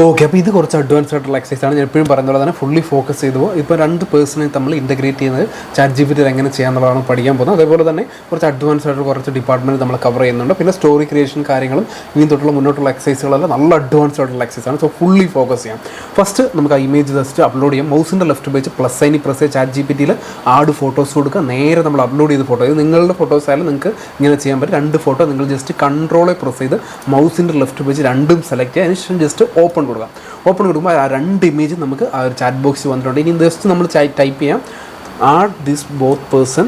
Okay, അപ്പോൾ ഇത് കുറച്ച് അഡ്വാൻസ് ആയിട്ടുള്ള എക്സസൈസ് ആണ്. ഞാൻ എപ്പോഴും പറയുന്ന പോലെ തന്നെ ഫുള്ളി ഫോക്കസ് ചെയ്തു പോകും. ഇപ്പോൾ രണ്ട് പേഴ്സണെ നമ്മൾ ഇൻ്റഗ്രേറ്റ് ചെയ്യുന്നത് ChatGPT എങ്ങനെ ചെയ്യാന്നുള്ളതാണ് പഠിക്കാൻ പോകുന്നത്. അതേപോലെ തന്നെ കുറച്ച് അഡ്വാൻസ് ആയിട്ട് കുറച്ച് ഡിപ്പാർട്ട്മെൻറ്റ് നമ്മൾ കവർ ചെയ്യുന്നുണ്ട്. പിന്നെ സ്റ്റോറി ക്രിയേഷൻ കാര്യങ്ങളും ഇനി തൊട്ടുള്ള മുന്നോട്ടുള്ള എക്സസൈസുകളെല്ലാം നല്ല അഡ്വാൻസ് ആയിട്ടുള്ള എക്സസൈസ് ആണ്. സോ ഫുള്ളി ഫോക്കസ് ചെയ്യാം. ഫസ്റ്റ് നമുക്ക് ആ ഇമേജ് ജസ്റ്റ് അപ്ലോഡ് ചെയ്യാം. മൗസിൻ്റെ ലെഫ്റ്റ് പേജ് പ്ലസ് സൈനിൽ പ്രസ് ചെയ്ത് ChatGPTയിൽ ആഡ് ഫോട്ടോസ് കൊടുക്കുക. നേരെ നമ്മൾ അപ്ലോഡ് ചെയ്ത ഫോട്ടോ, ഇത് നിങ്ങളുടെ ഫോട്ടോസ് ആയാലും നിങ്ങൾക്ക് ഇങ്ങനെ ചെയ്യാൻ പറ്റും. രണ്ട് ഫോട്ടോ നിങ്ങൾ ജസ്റ്റ് കൺട്രോളെ പ്രസ് ചെയ്ത് മൗസിൻ്റെ ലെഫ്റ്റ് പേജ് രണ്ടും സെലക്ട് ചെയ്യുക. അതിനുശേഷം ജസ്റ്റ് ഓപ്പൺ കൊടുക്കുക. ഓപ്പൺ കൊടുക്കുമ്പോൾ ആ രണ്ട് ഇമേജ് നമുക്ക് ആ ഒരു ചാറ്റ് ബോക്സിൽ വന്നിട്ടുണ്ട്. ഇനി ജസ്റ്റ് നമ്മൾ ടൈപ്പ് ചെയ്യാം add this both person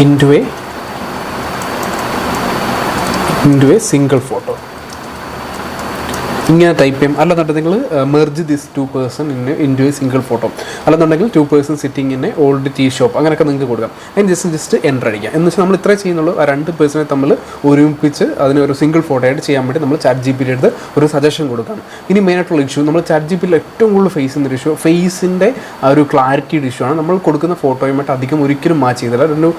into a single photo. ഇങ്ങനെ ടൈപ്പ് ചെയ്യും. അല്ലെന്നുണ്ടെങ്കിൽ നിങ്ങൾ merge this two person into a single photo, അല്ലെന്നുണ്ടെങ്കിൽ two person sitting in a old tea shop, അങ്ങനെയൊക്കെ നിങ്ങൾക്ക് കൊടുക്കാം. അതിന് ജസ്റ്റ് എൻ്റർ അടിക്കാം. എന്ന് വെച്ചാൽ നമ്മൾ ഇത്രേ ചെയ്യുന്നുള്ളൂ. ആ രണ്ട് പേഴ്സണെ തമ്മിൽ ഒരുമിപ്പിച്ച് അതിന് ഒരു സിംഗിൾ ഫോട്ടോ ആയിട്ട് ചെയ്യാൻ വേണ്ടി നമ്മൾ ChatGPT എടുത്ത് ഒരു സജഷൻ കൊടുക്കാം. ഇനി മെയിനായിട്ടുള്ള ഇഷ്യൂ, നമ്മൾ ChatGPT ഏറ്റവും കൂടുതൽ ഫേസ് ചെയ്യുന്ന ഇഷ്യൂ ഫേസിൻ്റെ ആ ഒരു ക്ലാരിറ്റിയുടെ ഇഷ്യൂ ആണ്. നമ്മൾ കൊടുക്കുന്ന ഫോട്ടോയുമായിട്ട് അധികം ഒരിക്കലും മാച്ച് ചെയ്തില്ല. ഒരു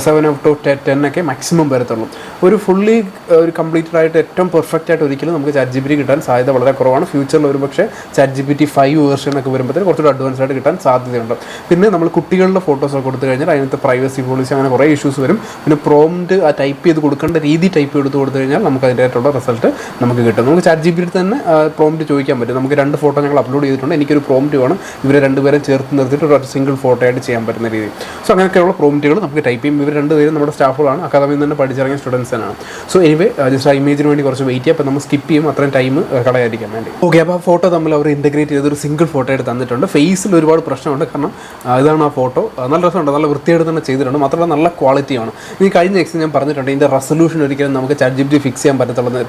7/10 ഒക്കെ മാക്സിമം വരത്തുള്ളൂ. ഒരു ഫുള്ളി ഒരു കംപ്ലീറ്റഡ് ആയിട്ട് ഏറ്റവും പെർഫെക്റ്റ് ആയിട്ട് ഒരിക്കലും നമുക്ക് ChatGPT കിട്ടാൻ സാധ്യത വളരെ കുറവാണ്. ഫ്യൂച്ചറിൽ ഒരു പക്ഷേ ChatGPT 5 വേർഷനൊക്കെ വരുമ്പോഴത്തേക്ക് കുറച്ചുകൂടി അഡ്വാൻസ് ആയിട്ട് കിട്ടാൻ സാധ്യതയുണ്ട്. പിന്നെ നമ്മൾ കുട്ടികളുടെ ഫോട്ടോസൊക്കെ കൊടുത്തു കഴിഞ്ഞാൽ അതിനകത്ത് പ്രൈവസി പോളിസി അങ്ങനെ കുറേ ഇഷ്യൂസ് വരും. പിന്നെ പ്രോംപ്റ്റ് ആ ടൈപ്പ് ചെയ്ത് കൊടുക്കേണ്ട രീതി ടൈപ്പ് ചെയ്ത് കൊടുത്തു കഴിഞ്ഞാൽ നമുക്ക് അതിൻ്റെതായിട്ടുള്ള റിസൾട്ട് നമുക്ക് കിട്ടും. നമുക്ക് ChatGPT തന്നെ പ്രോംപ്റ്റ് ചോദിക്കാൻ പറ്റും. നമുക്ക് രണ്ട് ഫോട്ടോ ഞങ്ങൾ അപ്ലോഡ് ചെയ്തിട്ടുണ്ട്, എനിക്കൊരു പ്രോംപ്റ്റ് വേണം ഇവരെ രണ്ടുപേരും ചേർത്ത് നിർത്തിയിട്ട് ഒരു സിംഗിൾ ഫോട്ടോ ആയിട്ട് ചെയ്യാൻ പറ്റുന്ന രീതി. സോ അങ്ങനെയൊക്കെയുള്ള പ്രോംപ്റ്റുകൾ നമുക്ക് ടൈപ്പ് ചെയ്യും. ഇവർ രണ്ടുപേരും നമ്മുടെ സ്റ്റാഫുകളാണ്, അക്കാദമിയിൽ നിന്ന് തന്നെ പഠിച്ചിറങ്ങിയ സ്റ്റുഡൻസ് തന്നെയാണ്. സോ എനിവേ ജസ്റ്റ് ആ ഇമേജിന് വേണ്ടി കുറച്ച് വെയിറ്റ് ചെയ്യാം. അപ്പോൾ നമ്മൾ സ്കിപ്പ് ചെയ്യും, അത്രയും ടൈം കളയാതിരിക്കാൻ വേണ്ടി. ഓക്കെ, അപ്പോൾ ആ ഫോട്ടോ തമ്മിൽ അവർ ഇൻ്റഗ്രേറ്റ് ചെയ്തൊരു സിംഗിൾ ഫോട്ടോ ആയിട്ട് തന്നിട്ടുണ്ട്. ഫേസിൽ ഒരുപാട് പ്രശ്നമുണ്ട്, കാരണം ഇതാണ് ആ ഫോട്ടോ. നല്ല രസമുണ്ട്, നല്ല വൃത്തിയായിട്ട് തന്നെ ചെയ്തിട്ടുണ്ട്. മാത്രമല്ല നല്ല ക്വാളിറ്റിയാണ്. ഈ കഴിഞ്ഞ എക്സ് ഞാൻ പറഞ്ഞിട്ടുണ്ട്, ഇതിൻ്റെ റെസൊല്യൂഷൻ ഒരിക്കലും നമുക്ക് ChatGPT ഫിക്സ് ചെയ്യാൻ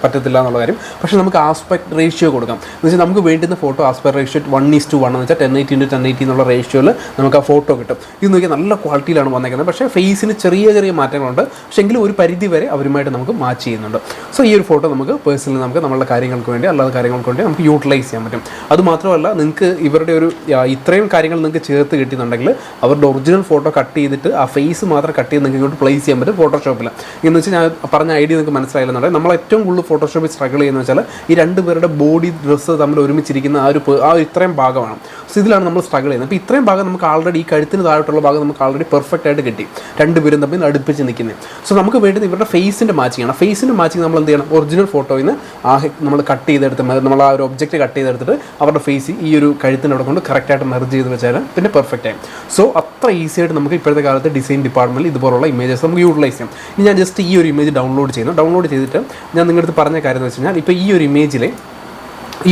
പറ്റത്തില്ല എന്നുള്ള കാര്യം. പക്ഷേ നമുക്ക് ആസ്പെക്ട് റേഷ്യോ കൊടുക്കാം. എന്ന് വെച്ചാൽ നമുക്ക് വേണ്ടുന്ന ഫോട്ടോ ആസ്പെക്ട് റേഷ്യോ 1:1 എന്ന് വെച്ചാൽ 1080x1080 എന്നുള്ള റേഷ്യോയിൽ നമുക്ക് ആ ഫോട്ടോ കിട്ടും. ഇത് നോക്കിയാൽ നല്ല ക്വാളിറ്റിയിലാണ് വന്നേക്കുന്നത്. പക്ഷേ ഫേസിന് ചെറിയ ചെറിയ മാറ്റങ്ങളുണ്ട്. പക്ഷേ എങ്കിലും ഒരു പരിധി വരെ അവരുമായിട്ട് നമുക്ക് മാച്ച് ചെയ്യുന്നുണ്ട്. സോ ഈ ഒരു ഫോട്ടോ നമുക്ക് പേഴ്സണലി നമുക്ക് നമ്മളുടെ കാര്യങ്ങൾക്ക് വേണ്ടി അല്ലാതെ കാര്യങ്ങൾക്ക് വേണ്ടി നമുക്ക് യൂട്ടിലൈസ് ചെയ്യാൻ പറ്റും. അതുമാത്രമല്ല, നിങ്ങൾക്ക് ഇവരുടെ ഒരു ഇത്രയും കാര്യങ്ങൾ നിങ്ങൾക്ക് ചേർത്ത് കിട്ടുന്നുണ്ടെങ്കിൽ അവരുടെ ഒറിജിനൽ ഫോട്ടോ കട്ട് ചെയ്തിട്ട് ആ ഫേസ് മാത്രം കട്ട് ചെയ്ത് നിങ്ങൾക്ക് ഇങ്ങോട്ട് പ്ലേസ് ചെയ്യാൻ പറ്റും ഫോട്ടോഷോപ്പിൽ. എന്ന് വെച്ചാൽ ഞാൻ പറഞ്ഞ ഐഡിയ നിങ്ങൾക്ക് മനസ്സിലായില്ലെന്നുണ്ടെങ്കിൽ നമ്മൾ ഏറ്റവും കൂടുതൽ ഫോട്ടോഷോപ്പിൽ സ്ട്രഗിൾ ചെയ്യുന്നത് വെച്ചാൽ ഈ രണ്ടുപേരുടെ ബോഡി ഡ്രസ്സ് തമ്മിൽ ഒരുമിച്ചിരിക്കുന്ന ആ ഇത്രയും ഭാഗമാണ്. സോ ഇതിലാണ് നമ്മൾ സ്ട്രഗിൾ ചെയ്യുന്നത്. അപ്പോൾ ഇത്രയും ഭാഗം നമുക്ക് ആൾറെഡി ഈ കഴുത്തിന് താഴോട്ടുള്ള ഭാഗം നമുക്ക് ആൾറെഡി പെർഫെക്റ്റ് ആയിട്ട് കിട്ടി, രണ്ടുപേരും തമ്മിൽ അടുപ്പിച്ച് നിൽക്കുന്നത്. സോ നമുക്ക് വേണ്ടത് ഇവരുടെ ഫേസിൻ്റെ മാച്ചിങ് ആണ്. ഫേസിൻ്റെ മാച്ചിങ് നമ്മൾ എന്ത് ചെയ്യണം, ഒറിജിനൽ ഫോട്ടോയിൽ നിന്ന് നമ്മൾ കട്ട് ചെയ്തെടുത്ത് നമ്മൾ ആ ഒരു ഒബ്ജക്റ്റ് കട്ട് ചെയ്തെടുത്തിട്ട് അവരുടെ ഫേസ് ഈ ഒരു കഴുത്തിൻ്റെ അവിടെ കൊണ്ട് കറക്റ്റായിട്ട് മെർജ് ചെയ്ത് വെച്ചാൽ പിന്നെ പെർഫെക്റ്റ് ആയി. സോ അത്ര ഈസി ആയിട്ട് നമുക്ക് ഇപ്പോഴത്തെ കാലത്ത് ഡിസൈൻ ഡിപ്പാർട്ട്മെൻറ്റിൽ ഇതുപോലുള്ള ഇമേജസ് നമുക്ക് യൂട്ടിലൈസ് ചെയ്യാം. ഇനി ഞാൻ ജസ്റ്റ് ഈ ഒരു ഇമേജ് ഡൗൺലോഡ് ചെയ്തിട്ട് ഞാൻ നിങ്ങളുടെ അടുത്ത് പറഞ്ഞ കാര്യം എന്ന് വെച്ച് കഴിഞ്ഞാൽ, ഇപ്പോൾ ഈ ഒരു ഇമേജിലെ ഈ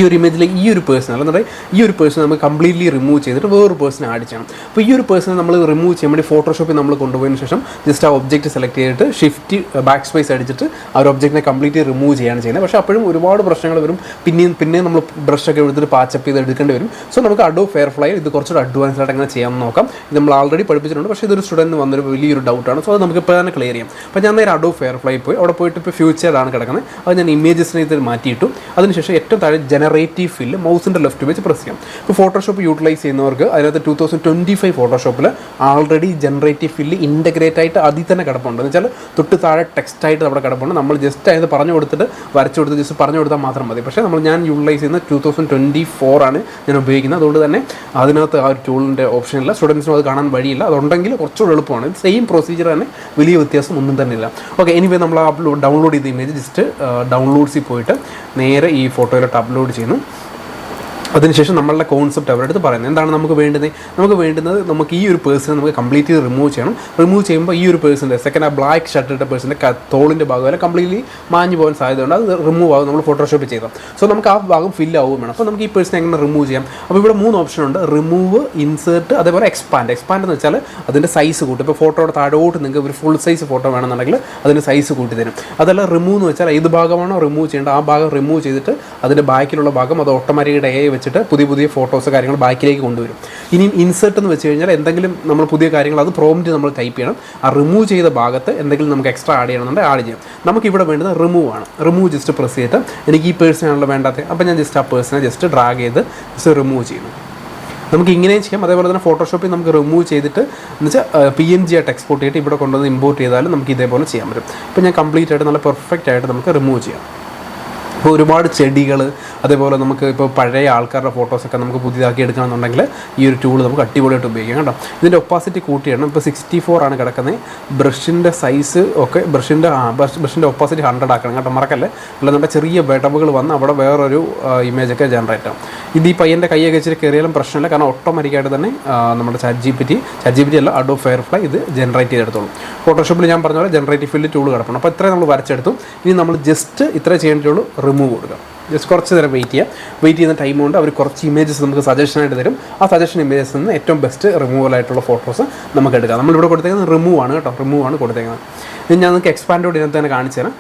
ഒരു പേഴ്സൺ അല്ലെന്നുണ്ടെങ്കിൽ ഈ ഒരു പേഴ്സൺ നമുക്ക് കംപ്ലീറ്റ്ലി റിമൂവ് ചെയ്തിട്ട് വേറൊരു പേഴ്സണെ ആഡ് ചെയ്യണം. അപ്പോൾ ഈ ഒരു പേഴ്സണെ നമ്മൾ റിമൂവ് ചെയ്യാൻ വേണ്ടി ഫോട്ടോഷോപ്പിൽ നമ്മൾ കൊണ്ടുപോയതിന് ശേഷം ജസ്റ്റ് ആ ഒബ്ജക്റ്റ് സെലക്ട് ചെയ്തിട്ട് ഷിഫ്റ്റ് ബാക്ക് സ്പേസ് അടിച്ചിട്ട് ആ ഒരു ഒബ്ജക്റ്റിനെ കംപ്ലീറ്റ്ലി റിമൂവ് ചെയ്യാണ് ചെയ്യുന്നത്. പക്ഷേ അപ്പോഴും ഒരുപാട് പ്രശ്നങ്ങൾ വരും. പിന്നെയും നമ്മൾ ബ്രഷൊക്കെ എടുത്തിട്ട് പാച്ചപ്പ് ചെയ്ത് എടുക്കേണ്ടി വരും. സോ നമുക്ക് അഡോബ് ഫെയർഫ്ലൈ ഇത് കുറച്ചുകൂടി അഡ്വാൻസ് ആയിട്ട് എങ്ങനെ ചെയ്യാമെന്ന് നോക്കാം. ഇത് നമ്മൾ ആൾറെഡി പഠിപ്പിച്ചിട്ടുണ്ട്, പക്ഷേ ഇതൊരു സ്റ്റുഡൻറ്റിന് വന്നൊരു വലിയൊരു ഡൗട്ടാണ്. സോ അത് നമുക്ക് ഇപ്പോൾ തന്നെ ക്ലിയർ ചെയ്യാം. അപ്പോൾ ഞാൻ നേരെ അഡോബ് ഫെയർഫ്ലൈ പോയി അവിടെ പോയിട്ട് ഇപ്പോൾ ഫ്യൂച്ചറാണ് കിടക്കുന്നത്. അത് ഞാൻ ഇമേജസിനെ ഇത് മാറ്റിയിട്ടു. അതിനുശേഷം ഏറ്റവും താഴെ ജനറേറ്റീവ് ഫില്ല് മൗസിൻ്റെ ലെഫ്റ്റ് വെച്ച് പ്രസ് ചെയ്യാം. ഇപ്പോൾ ഫോട്ടോഷോപ്പ് യൂട്ടിലൈസ് ചെയ്യുന്നവർക്ക് അതിനകത്ത് 2025 ഫോട്ടോഷോപ്പിൽ ആൾറെഡി ജനറേറ്റീവ് ഫില്ല് ഇൻ്റഗ്രേറ്റ് ആയിട്ട് അതിൽ തന്നെ കിടപ്പുണ്ട്. എന്ന് വെച്ചാൽ തൊട്ട് താഴെ ടെക്സ്റ്റായിട്ട് അവിടെ കിടപ്പുണ്ട്. നമ്മൾ ജസ്റ്റ് അതിന് പറഞ്ഞു കൊടുത്തിട്ട് വരച്ചു കൊടുത്ത് ജസ്റ്റ് പറഞ്ഞു കൊടുത്താൽ മാത്രം മതി. പക്ഷേ ഞാൻ യൂട്ടിലൈസ് ചെയ്യുന്ന 2024 ആണ് ഞാൻ ഉപയോഗിക്കുന്നത്. അതുകൊണ്ട് തന്നെ അതിനകത്ത് ആ ഒരു ടൂളിൻ്റെ ഓപ്ഷനില്ല. സ്റ്റുഡൻസിനും അത് കാണാൻ വഴിയില്ല. അതുണ്ടെങ്കിൽ കുറച്ചുകൂടി എളുപ്പമാണ്. സെയിം പ്രൊസീജിയർ തന്നെ, വലിയ വ്യത്യാസം ഒന്നും തന്നെ ഇല്ല. ഓക്കെ, എനിവേ നമ്മൾ ഡൗൺലോഡ് ചെയ്ത ഇമേജ് ജസ്റ്റ് ഡൗൺലോഡ്സിൽ പോയിട്ട് നേരെ ഈ ഫോട്ടോയിലോട്ട് അപ്ലോഡ് ചെയ്യുന്നു. അതിനുശേഷം നമ്മളുടെ കോൺസെപ്റ്റ് അവരുടെ അടുത്ത് പറയുന്നത് എന്താണ് നമുക്ക് വേണ്ടുന്നത് നമുക്ക് ഈ ഒരു പേഴ്സണെ നമുക്ക് കംപ്ലീറ്റ്ലി റിമൂവ് ചെയ്യണം. റിമൂവ് ചെയ്യുമ്പോൾ ഈ ഒരു പേഴ്സൻ്റെ സെക്കൻഡ് ആ ബ്ലാക്ക് ഷർട്ട് ഇട്ട പേഴ്സൻ്റെ തോളിൻ്റെ ഭാഗം വരെ കംപ്ലീറ്റ്ലി മാഞ്ഞു പോകാൻ സാധ്യതയുണ്ട്. അത് റിമൂവ് ആകും നമ്മൾ ഫോട്ടോഷോപ്പ് ചെയ്താൽ. സോ നമുക്ക് ആ ഭാഗം ഫില്ല് ആവുകയും വേണം. അപ്പോൾ നമുക്ക് ഈ പേഴ്സണെ എങ്ങനെ റിമൂവ് ചെയ്യാം? അപ്പോൾ ഇവിടെ 3 ഓപ്ഷൻ ഉണ്ട്: റിമൂവ്, ഇൻസേർട്ട്, അതേപോലെ എക്സ്പാൻഡ് എന്ന് വെച്ചാൽ അതിൻ്റെ സൈസ് കൂട്ടും. ഇപ്പോൾ ഫോട്ടോയുടെ താഴോട്ട് നിങ്ങൾക്ക് ഒരു ഫുൾ സൈസ് ഫോട്ടോ വേണമെന്നുണ്ടെങ്കിൽ അതിൻ്റെ സൈസ് കൂട്ടി തരും. അതല്ല റിമൂവ് എന്ന് വെച്ചാൽ ഏത് ഭാഗമാണോ റിമൂവ് ചെയ്യേണ്ടത് ആ ഭാഗം റിമൂവ് ചെയ്തിട്ട് അതിൻ്റെ ബാക്കിലുള്ള ഭാഗം അത് ഓട്ടോമാറ്റിക്കായിട്ട് വെച്ചിട്ട് പുതിയ ഫോട്ടോസ് കാര്യങ്ങൾ ബാക്കിലേക്ക് കൊണ്ടുവരും. ഇനി ഇൻസേർട്ട് എന്ന് വെച്ച് കഴിഞ്ഞാൽ എന്തെങ്കിലും നമ്മൾ പുതിയ കാര്യങ്ങൾ അത് പ്രോംപ്റ്റ് നമ്മൾ ടൈപ്പ് ചെയ്യണം. ആ റിമൂവ് ചെയ്ത ഭാഗത്ത് എന്തെങ്കിലും നമുക്ക് എക്സ്ട്രാ ആഡ് ചെയ്യണമെന്നുണ്ടെങ്കിൽ ആഡ് ചെയ്യാം. നമുക്കിവിടെ വേണ്ടത് റിമൂവ് ആണ്. റിമൂവ് ജസ്റ്റ് പ്രസ് ചെയ്തിട്ട് എനിക്ക് ഈ പേഴ്സണാണല്ലോ വേണ്ടാത്തത്. അപ്പോൾ ഞാൻ ജസ്റ്റ് ആ പേഴ്സണെ ജസ്റ്റ് ഡ്രാഗ് ചെയ്ത് ജസ്റ്റ് റിമൂവ് ചെയ്യുന്നു. നമുക്ക് ഇങ്ങനെയും ചെയ്യാം. അതേപോലെ തന്നെ ഫോട്ടോഷോപ്പിൽ നമുക്ക് റിമൂവ് ചെയ്തിട്ട് എന്ന് വെച്ചാൽ PNG ആയിട്ട് എക്സ്പോർട്ട് ചെയ്തിട്ട് ഇവിടെ കൊണ്ടുവന്ന് ഇമ്പോർട്ട് ചെയ്താലും നമുക്ക് ഇതേപോലെ ചെയ്യാൻ പറ്റും. ഇപ്പോൾ ഞാൻ കംപ്ലീറ്റ് ആയിട്ട് നല്ല പെർഫെക്റ്റ് ആയിട്ട് നമുക്ക് റിമൂവ് ചെയ്യാം. ഇപ്പോൾ ഒരുപാട് ചെടികൾ, അതേപോലെ നമുക്ക് ഇപ്പോൾ പഴയ ആൾക്കാരുടെ ഫോട്ടോസൊക്കെ നമുക്ക് പുതിയതാക്കി എടുക്കണമെന്നുണ്ടെങ്കിൽ ഈ ഒരു ടൂൾ നമുക്ക് അടിപൊളിയായിട്ട് ഉപയോഗിക്കാം കേട്ടോ. ഇതിൻ്റെ ഒപ്പാസിറ്റി കൂട്ടിയിടണം. ഇപ്പോൾ 64 ആണ് കിടക്കുന്നത്. ബ്രഷിൻ്റെ സൈസ് ഒക്കെ ബ്രഷിൻ്റെ ഒപ്പാസിറ്റി 100 ആക്കണം കേട്ടോ, മറക്കല്ലേ. അല്ലാതെ ചെറിയ വെടവുകൾ വന്ന് അവിടെ വേറൊരു ഇമേജൊക്കെ ജനറേറ്റ് ആവും. ഇത് ഈ പയ്യൻ്റെ കൈയൊക്കെ വെച്ചിട്ട് കയറിയാലും പ്രശ്നമില്ല, കാരണം ഓട്ടോമാറ്റിക്കായിട്ട് തന്നെ നമ്മുടെ ചാറ്റ് ജി പി ടി അല്ല, അഡോബ് ഫയർഫ്ലൈ ഇത് ജനറേറ്റ് ചെയ്തെടുത്തോളും. ഫോട്ടോഷോപ്പിൽ ഞാൻ പറഞ്ഞ പോലെ ജനറേറ്റീവ് ഫില്ല് ടൂൾ കിടക്കണം. അപ്പോൾ ഇത്രയും നമ്മൾ വരച്ചെടുത്തു. ഇനി നമ്മൾ ജസ്റ്റ് ഇത്രേ ചെയ്യേണ്ടതുള്ളൂ, റിമൂവ് കൊടുക്കുക. ജസ്റ്റ് കുറച്ച് നേരം വെയിറ്റ് ചെയ്യുന്ന ടൈം കൊണ്ട് അവർ കുറച്ച് ഇമേജസ് നമുക്ക് സജഷനായിട്ട് തരും. ആ സജഷൻ ഇമേജസിൽ നിന്ന് ഏറ്റവും ബെസ്റ്റ് റിമൂവൽ ആയിട്ടുള്ള ഫോട്ടോസ് നമുക്ക് എടുക്കാം. നമ്മളിവിടെ കൊടുത്തേക്കുന്നത് റിമൂവ് ആണ് കേട്ടോ, റിമൂവ് ആണ് കൊടുത്തേക്കുന്നത്. ഇനി ഞാൻ നിങ്ങൾക്ക് എക്സ്പാൻഡോട് ഇതിനകത്ത് തന്നെ കാണിച്ചു തരാം.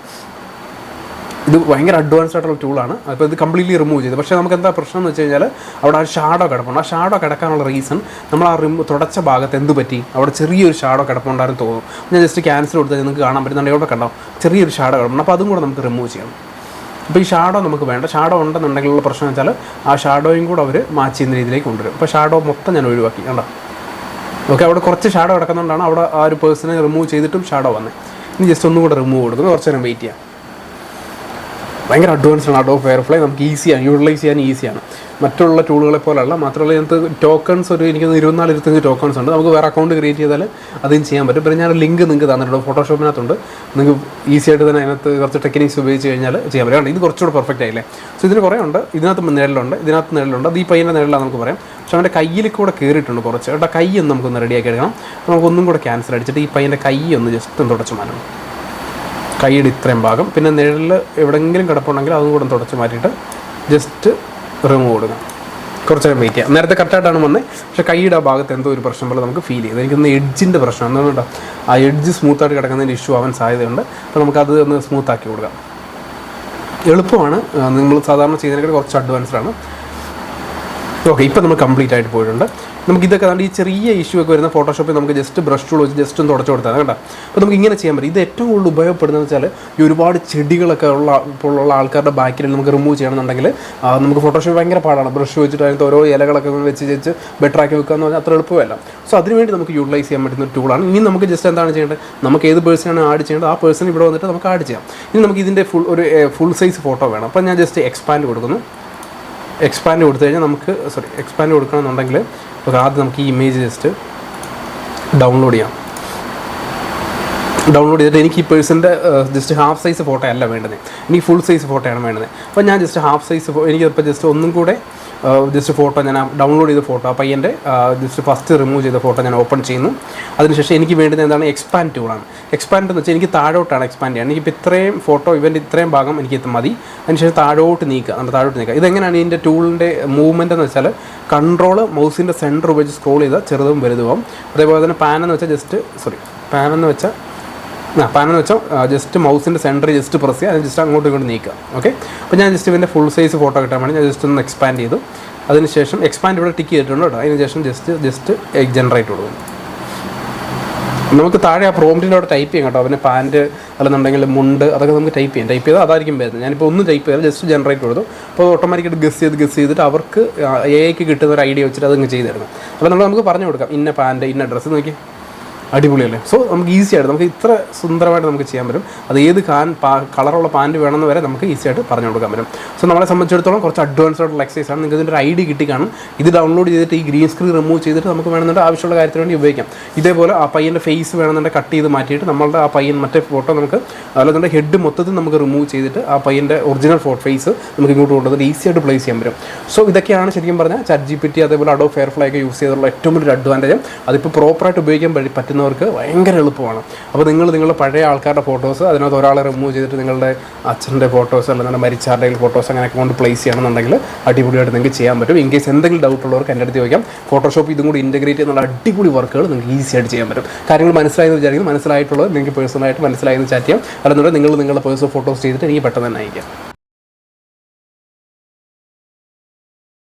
ഇത് ഭയങ്കര അഡ്വാൻസ്ഡ് ആയിട്ടുള്ള ടൂളാണ്. അപ്പോൾ ഇത് കംപ്ലീറ്റ്ലി റിമൂവ് ചെയ്ത്. പക്ഷേ നമുക്ക് എന്താ പ്രശ്നം എന്ന് വെച്ച് കഴിഞ്ഞാൽ അവിടെ ആ ഷാഡോ കിടപ്പുണ്ട്. ആ ഷാഡോ കിടക്കാനുള്ള റീസൺ നമ്മൾ ആ തുടച്ച ഭാഗത്ത് എന്ത് പറ്റി, അവിടെ ചെറിയൊരു ഷാഡോ കിടപ്പുണ്ടായിരുന്നു തോന്നും. ഞാൻ ജസ്റ്റ് ക്യാൻസൽ കൊടുത്താൽ നിങ്ങൾക്ക് കാണാൻ പറ്റുന്നുണ്ടെങ്കിൽ ഇവിടെ കണ്ടോ ചെറിയൊരു ഷാഡോ കിടപ്പുണ്ട്. അപ്പോൾ അതും കൂടെ നമുക്ക് റിമൂവ് ചെയ്യണം. അപ്പോൾ ഈ ഷാഡോ നമുക്ക് വേണ്ട. ഷാഡോ ഉണ്ടെന്നുണ്ടെങ്കിലുള്ള പ്രശ്നം വെച്ചാൽ ആ ഷാഡോയും കൂടെ അവർ മാച്ച് ചെയ്യുന്ന രീതിയിലേക്ക് കൊണ്ടുവരും. അപ്പോൾ ഷാഡോ മൊത്തം ഞാൻ ഒഴിവാക്കി കണ്ടോ. ഓക്കെ, അവിടെ കുറച്ച് ഷാഡോ കിടക്കുന്നതുകൊണ്ടാണ് അവിടെ ആ ഒരു പേഴ്സണെ റിമൂവ് ചെയ്തിട്ടും ഷാഡോ വന്നത്. ഇനി ജസ്റ്റ് ഒന്നും കൂടെ റിമൂവ് കൊടുക്കുന്നത്, കുറച്ച് നേരം വെയിറ്റ് ചെയ്യാം. ഭയങ്കര അഡ്വാൻസ്ഡ് ആണ് അഡോബ് ഫയർഫ്ലൈ. നമുക്ക് ഈസിയാണ്, യൂട്ടിലൈസ് ചെയ്യാൻ ഈസിയാണ്. മറ്റുള്ള ടൂളുകളെ പോലെയല്ല. മാത്രമല്ല ഇതിനകത്ത് ടോക്കൺസ് എനിക്ക് 24-25 ടോക്കൺസ് ഉണ്ട്. നമുക്ക് വേറെ അക്കൗണ്ട് ക്രിയേറ്റ് ചെയ്താൽ അതും ചെയ്യാൻ പറ്റും. പിന്നെ ഞാൻ ലിങ്ക് നിങ്ങൾക്ക് തന്നിട്ടുണ്ട്, ഫോട്ടോഷോപ്പിനകത്തുണ്ട്. നിങ്ങൾക്ക് ഈസി ആയിട്ട് തന്നെ അതിനകത്ത് കുറച്ച് ടെക്നിക്സ് ഉപയോഗിച്ച് കഴിഞ്ഞാൽ ചെയ്യാൻ പറ്റും. ഇത് കുറച്ചുകൂടെ പെർഫെക്റ്റ് ആയില്ലേ. സോ ഇതിന് കുറേ ഉണ്ട്. ഇതിനകത്ത് നിഴലുണ്ട്. അത് ഈ പയ്യൻ്റെ നിഴലാണ് നമുക്ക് പറയാം. പക്ഷേ അവൻ്റെ കയ്യിൽ കൂടെ കയറിയിട്ടുണ്ട് കുറച്ച്. അവിടെ കൈ ഒന്ന് നമുക്കൊന്ന് റെഡിയാക്കി എടുക്കണം. അപ്പോൾ നമുക്കൊന്നും കൂടെ ക്യാൻസൽ അടിച്ചിട്ട് ഈ പയ്യൻ്റെ കൈ ഒന്ന് ജസ്റ്റ് ഒന്ന് തുടച്ച് മാറ്റണം. കൈയുടെ ഇത്രയും ഭാഗം, പിന്നെ നിഴലിൽ എവിടെയെങ്കിലും കിടപ്പുണ്ടെങ്കിൽ അതും കൂടെ തുടച്ച് മാറ്റിയിട്ട് ജസ്റ്റ് റിമൂവ് കൊടുക്കാം. കുറച്ച് നേരം വെയിറ്റ് ചെയ്യാം. നേരത്തെ കറക്റ്റായിട്ടാണ് വന്നത്, പക്ഷേ കൈയുടെ ആ ഭാഗത്ത് എന്തോ ഒരു പ്രശ്നം പോലെ നമുക്ക് ഫീൽ ചെയ്തു. എനിക്കൊന്ന് എഡ്ജിൻ്റെ പ്രശ്നം എന്തുകൊണ്ടോ ആ എഡ്ജ് സ്മൂത്തായിട്ട് കിടക്കുന്നതിൻ്റെ ഇഷ്യൂ ആവാൻ സാധ്യതയുണ്ട്. അപ്പോൾ നമുക്കത് ഒന്ന് സ്മൂത്താക്കി കൊടുക്കാം. എളുപ്പമാണ്, നിങ്ങൾ സാധാരണ ചെയ്യുന്നതിനേക്കാൾ കുറച്ച് അഡ്വാൻസ്ഡ് ആണ്. ഓക്കെ, ഇപ്പോൾ നമ്മൾ കംപ്ലീറ്റ് ആയിട്ട് പോയിട്ടുണ്ട്. നമുക്കിതൊക്കെ കണ്ട് ഈ ചെറിയ ഇഷ്യൂ ഒക്കെ വരുന്ന ഫോട്ടോഷോപ്പിൽ നമുക്ക് ജസ്റ്റ് ബ്രഷ് ടൂൾ വെച്ച് ജസ്റ്റ് ഒന്ന് തുടച്ചു കൊടുത്താൽ കേട്ടോ. അപ്പോൾ നമുക്ക് ഇങ്ങനെ ചെയ്യാൻ പറ്റും. ഇത് ഏറ്റവും കൂടുതൽ ഉപയോഗപ്പെടുന്നത് വെച്ചാൽ ഈ ഒരുപാട് ചെടികളൊക്കെ ഉള്ള ആൾക്കാരുടെ ബാക്കിൽ നമുക്ക് റിമൂവ് ചെയ്യണമെന്നുണ്ടെങ്കിൽ നമുക്ക് ഫോട്ടോഷോപ്പ് ഭയങ്കര പാടാണ്. ബ്രഷ് വെച്ചിട്ട് അതിനകത്ത് ഓരോ ഇലകളൊക്കെ വെച്ച് ബെറ്ററാക്കി വെക്കുക എന്ന് പറഞ്ഞാൽ അത്ര എളുപ്പമല്ല. സോ അതിനുവേണ്ടി നമുക്ക് യൂട്ടിലൈസ് ചെയ്യാൻ പറ്റുന്ന ഒരു ടൂളാണ്. ഇനി നമുക്ക് ജസ്റ്റ് എന്താണ് ചെയ്യേണ്ടത്, നമുക്ക് ഏത് പേഴ്സണാണ് ആഡ് ചെയ്യേണ്ടത് ആ പേഴ്സൺ ഇവിടെ വന്നിട്ട് നമുക്ക് ആഡ് ചെയ്യാം. ഇനി നമുക്ക് ഇതിൻ്റെ ഫുൾ സൈസ് ഫോട്ടോ വേണം. അപ്പോൾ ഞാൻ ജസ്റ്റ് എക്സ്പാൻഡ് കൊടുക്കുന്നു. എക്സ്പാൻഡ് കൊടുത്തു കഴിഞ്ഞാൽ നമുക്ക് എക്സ്പാൻഡ് കൊടുക്കണമെന്നുണ്ടെങ്കിൽ ആദ്യം നമുക്ക് ഈ ഇമേജ് ജസ്റ്റ് ഡൗൺലോഡ് ചെയ്യാം. ഡൗൺലോഡ് ചെയ്തിട്ട് എനിക്ക് ഈ പേഴ്സൻ്റെ ജസ്റ്റ് ഹാഫ് സൈസ് ഫോട്ടോ അല്ല വേണ്ടത്, എനിക്ക് ഫുൾ സൈസ് ഫോട്ടോയാണ് വേണ്ടത്. അപ്പോൾ ഞാൻ ജസ്റ്റ് ഹാഫ് സൈസ് എനിക്കിപ്പോൾ ജസ്റ്റ് ഒന്നും കൂടെ ജസ്റ്റ് ഫോട്ടോ ഞാൻ ഡൗൺലോഡ് ചെയ്ത ഫോട്ടോ ആ പയ്യൻ്റെ ജസ്റ്റ് ഫസ്റ്റ് റിമൂവ് ചെയ്ത ഫോട്ടോ ഞാൻ ഓപ്പൺ ചെയ്യുന്നു. അതിനുശേഷം എനിക്ക് വേണ്ടുന്നത് എന്താണ്, എക്സ്പാൻഡ് ടൂളാണ്. എക്സ്പാൻഡ് എന്ന് വെച്ചാൽ എനിക്ക് താഴോട്ടാണ് എക്സ്പാൻഡ് ചെയ്യുക. എനിക്കിപ്പോൾ ഇത്രയും ഫോട്ടോ ഇവൻ്റെ ഇത്രയും ഭാഗം എനിക്ക് മതി. അതിനുശേഷം താഴോട്ട് നീക്കുക. ഇതെങ്ങനെയാണ് ഇതിൻ്റെ ടൂളിൻ്റെ മൂവ്മെൻറ്റ് എന്ന് വെച്ചാൽ കൺട്രോൾ മൗസിൻ്റെ സെൻറ്റർ ഉപയോഗിച്ച് സ്ക്രോൾ ചെയ്താൽ ചെറുതും വലുതും. അതേപോലെ തന്നെ പാനെന്ന് വെച്ചാൽ ജസ്റ്റ് മൗസിൻ്റെ സെൻറ്ററിൽ ജസ്റ്റ് പ്രസ് ചെയ്യുക, അത് ജസ്റ്റ് അങ്ങോട്ടും ഇങ്ങോട്ട് നീക്കുക. ഓക്കെ, അപ്പോൾ ഞാൻ ജസ്റ്റ് ഇവൻ്റെ ഫുൾ സൈസ് ഫോട്ടോ കിട്ടാൻ വേണ്ടി ഞാൻ ജസ്റ്റ് ഒന്ന് എക്സ്പാൻഡ് ചെയ്തു. അതിനുശേഷം എക്സ്പാൻഡ് ഇവിടെ ടിക്ക് ചെയ്തിട്ടുണ്ട് കേട്ടോ. അതിനുശേഷം ജസ്റ്റ് ജനറേറ്റ് കൊടുക്കും. നമുക്ക് താഴെ ആ പ്രോംപ്റ്റിൻ്റെ അവിടെ ടൈപ്പ് ചെയ്യാം കേട്ടോ. അവന് പാൻറ്റ് അല്ലെന്നുണ്ടെങ്കിൽ മുണ്ട് അതൊക്കെ നമുക്ക് ടൈപ്പ് ചെയ്താൽ അതായിരിക്കും വരുന്നത്. ഞാനിപ്പോൾ ഒന്നും ടൈപ്പ് ചെയ്താൽ ജസ്റ്റ് ജനറേറ്റ് കൊടുത്തു. അപ്പോൾ ഓട്ടോമാറ്റിക്കായിട്ട് ഗസ് ചെയ്തിട്ട് അവർക്ക് AI കിട്ടുന്ന ഒരു ഐഡിയ വെച്ചിട്ട് അതങ്ങ് ചെയ്ത് തരണം. അപ്പോൾ നമുക്ക് പറഞ്ഞു കൊടുക്കാം ഇന്ന പാൻറ്റ് ഇന്ന ഡ്രസ്സ് നോക്കി, അടിപൊളിയല്ലേ. സോ നമുക്ക് ഈസി ആയിട്ട് നമുക്ക് ഇത്ര സുന്ദരമായിട്ട് നമുക്ക് ചെയ്യാൻ പറ്റും. അത് ഏത് കളറുള്ള പാൻറ്റ് വേണമെന്ന് വരെ നമുക്ക് ഈസി ആയിട്ട് പറഞ്ഞു കൊടുക്കാൻ പറ്റും. സോ നമ്മളെ സംബന്ധിച്ചിടത്തോളം കുറച്ച് അഡ്വാൻസ്ഡ് ആയിട്ടുള്ള എക്സസൈസ് ആണ്. നിങ്ങൾക്ക് ഇതിൻ്റെ ഒരു ഐഡിയ കിട്ടി കാണും. ഇത് ഡൗൺലോഡ് ചെയ്തിട്ട് ഈ ഗ്രീൻ സ്ക്രീൻ റിമൂവ് ചെയ്തിട്ട് നമുക്ക് വേണമെന്നുണ്ട് ആവശ്യമുള്ള കാര്യത്തിന് വേണ്ടി ഉപയോഗിക്കാം. ഇതേപോലെ ആ പയ്യൻ്റെ ഫേസ് വേണമെന്നുണ്ടെങ്കിൽ കട്ട് ചെയ്ത് മാറ്റിയിട്ട് നമ്മളുടെ ആ പയ്യൻ മറ്റേ ഫോട്ടോ നമുക്ക് അല്ലാതെ ഹെഡ് മൊത്തത്തിൽ നമുക്ക് റിമൂവ് ചെയ്തിട്ട് ആ പയ്യൻ്റെ ഒറിജിനൽ ഫേസ് നമുക്ക് ഇങ്ങോട്ട് കൊണ്ടുവന്നിട്ട് ഈസി ആയിട്ട് പ്ലേസ് ചെയ്യാൻ പറ്റും. സോ ഇതൊക്കെയാണ് ശരിക്കും പറഞ്ഞാൽ ചാറ്റ് GPT അതേപോലെ അഡോബ് ഫയർഫ്ലൈ ഒക്കെ യൂസ് ചെയ്തിട്ടുള്ള ഏറ്റവും വലിയൊരു അഡ്വാൻറ്റേജ്. അതിപ്പോൾ പ്രോപ്പറായിട്ട് ഉപയോഗിക്കാൻ പറ്റുന്നവർക്ക് ഭയങ്കര എളുപ്പമാണ്. അപ്പോൾ നിങ്ങളുടെ പഴയ ആൾക്കാരുടെ ഫോട്ടോസ് അതിനകത്ത് ഒരാളെ റിമൂവ് ചെയ്തിട്ട് നിങ്ങളുടെ അച്ഛൻ്റെ ഫോട്ടോസ് അല്ലെങ്കിൽ മരിച്ചാരുടെയും ഫോട്ടോസ് അങ്ങനെയൊക്കെ കൊണ്ട് പ്ലേസ് ചെയ്യണമെന്നുണ്ടെങ്കിൽ അടിപൊളിയായിട്ട് നിങ്ങൾക്ക് ചെയ്യാൻ പറ്റും. ഇൻ കേസ് എന്തെങ്കിലും ഡൗട്ട് ഉള്ളവർക്ക് എൻ്റെ അടുത്ത് ചോദിക്കാം. ഫോട്ടോഷോപ്പ് ഇതും കൂടി ഇൻറ്റഗ്രേറ്റ് ചെയ്യുന്ന അടിപൊളി വർക്കുകൾ നിങ്ങൾക്ക് ഈസി ആയിട്ട് ചെയ്യാൻ പറ്റും. കാര്യങ്ങൾ മനസ്സിലായെന്ന് വിചാരിക്കുന്നു. മനസ്സിലായിട്ടുള്ളത് നിങ്ങൾക്ക് പേഴ്സണലായിട്ട് മനസ്സിലായെന്ന് ചാറ്റ് ചെയ്യാം. അല്ലെന്നുണ്ടെങ്കിൽ നിങ്ങളുടെ പേഴ്സണൽ ഫോട്ടോസ് ചെയ്തിട്ട് എനിക്ക് പെട്ടെന്ന് തന്നെ അയക്കാം.